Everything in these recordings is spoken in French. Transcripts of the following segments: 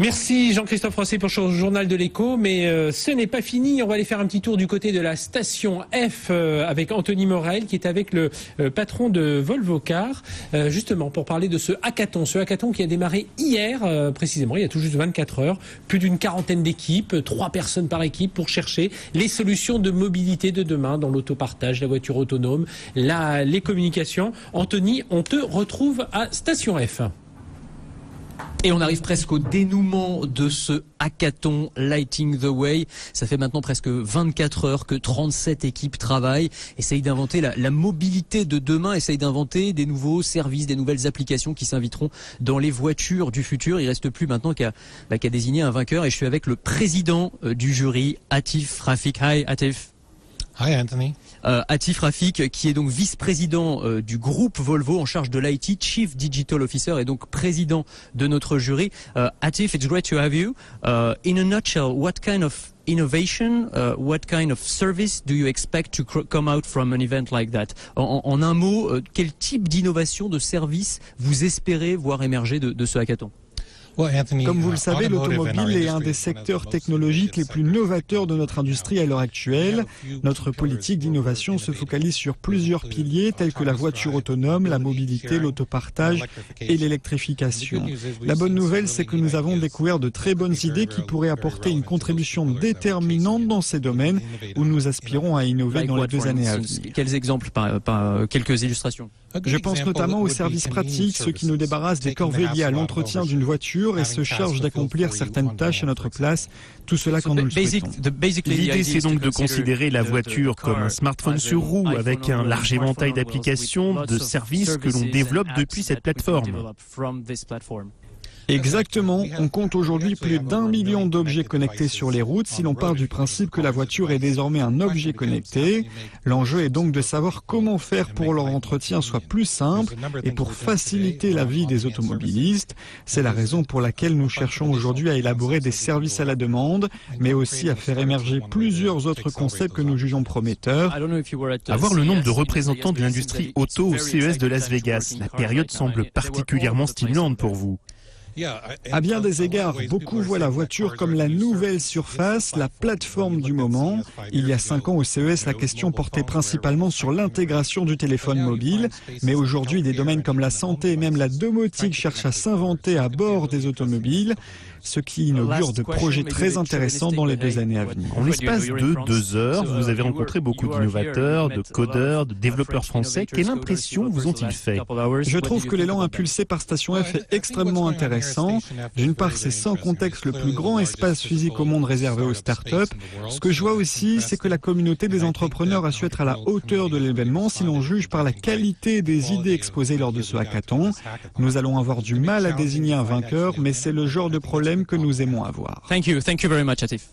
Merci Jean-Christophe Rosset pour ce journal de l'écho, mais ce n'est pas fini. On va aller faire un petit tour du côté de la station F avec Anthony Morel qui est avec le patron de Volvo Cars, justement pour parler de ce hackathon qui a démarré hier précisément, il y a tout juste 24 heures, plus d'une quarantaine d'équipes, 3 personnes par équipe pour chercher les solutions de mobilité de demain dans l'autopartage, la voiture autonome, les communications. Anthony, on te retrouve à station F. Et on arrive presque au dénouement de ce hackathon Lighting the Way. Ça fait maintenant presque 24 heures que 37 équipes travaillent, essayent d'inventer la mobilité de demain, essayent d'inventer des nouveaux services, des nouvelles applications qui s'inviteront dans les voitures du futur. Il reste plus maintenant qu'à désigner un vainqueur et je suis avec le président du jury, Atif Rafik. Hi Atif. Hi Anthony. Atif Rafik, qui est donc vice-président du groupe Volvo en charge de l'IT, Chief Digital Officer et donc président de notre jury. Atif, it's great to have you. In a nutshell, what kind of innovation, what kind of service do you expect to come out from an event like that? En un mot, quel type d'innovation, de service vous espérez voir émerger de ce hackathon? Comme vous le savez, l'automobile est un des secteurs technologiques les plus novateurs de notre industrie à l'heure actuelle. Notre politique d'innovation se focalise sur plusieurs piliers tels que la voiture autonome, la mobilité, l'autopartage et l'électrification. La bonne nouvelle, c'est que nous avons découvert de très bonnes idées qui pourraient apporter une contribution déterminante dans ces domaines où nous aspirons à innover dans les 2 années à venir. Quels exemples, par quelques illustrations? Je pense notamment aux services pratiques, ceux qui nous débarrassent des corvées liées à l'entretien d'une voiture et se chargent d'accomplir certaines tâches à notre place, tout cela quand nous le souhaitons. L'idée, c'est donc de considérer la voiture comme un smartphone sur roue avec un large éventail d'applications, de services que l'on développe depuis cette plateforme. Exactement, on compte aujourd'hui plus d'1 million d'objets connectés sur les routes si l'on part du principe que la voiture est désormais un objet connecté. L'enjeu est donc de savoir comment faire pour leur entretien soit plus simple et pour faciliter la vie des automobilistes. C'est la raison pour laquelle nous cherchons aujourd'hui à élaborer des services à la demande, mais aussi à faire émerger plusieurs autres concepts que nous jugeons prometteurs. À voir le nombre de représentants de l'industrie auto au CES de Las Vegas, la période semble particulièrement stimulante pour vous. À bien des égards, beaucoup voient la voiture comme la nouvelle surface, la plateforme du moment. Il y a 5 ans au CES, la question portait principalement sur l'intégration du téléphone mobile. Mais aujourd'hui, des domaines comme la santé et même la domotique cherchent à s'inventer à bord des automobiles, ce qui inaugure de projets très intéressants dans les 2 années à venir. En l'espace de 2 heures, vous avez rencontré beaucoup d'innovateurs, de codeurs, de développeurs français. Quelle impression vous ont-ils fait? Je trouve que l'élan impulsé par Station F est extrêmement intéressant. D'une part, c'est sans contexte le plus grand espace physique au monde réservé aux startups. Ce que je vois aussi, c'est que la communauté des entrepreneurs a su être à la hauteur de l'événement si l'on juge par la qualité des idées exposées lors de ce hackathon. Nous allons avoir du mal à désigner un vainqueur, mais c'est le genre de problème que nous aimons avoir. Thank you very much, Atif.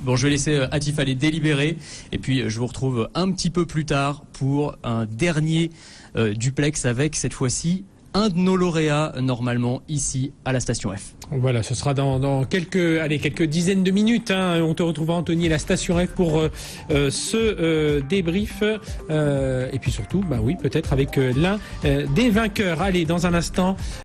Bon, je vais laisser Atif aller délibérer et puis je vous retrouve un petit peu plus tard pour un dernier duplex avec cette fois-ci un de nos lauréats normalement ici à la station F. Voilà, ce sera dans quelques dizaines de minutes. On te retrouvera Anthony à la station F pour ce débrief et puis surtout, oui, peut-être avec l'un des vainqueurs. Allez, dans un instant.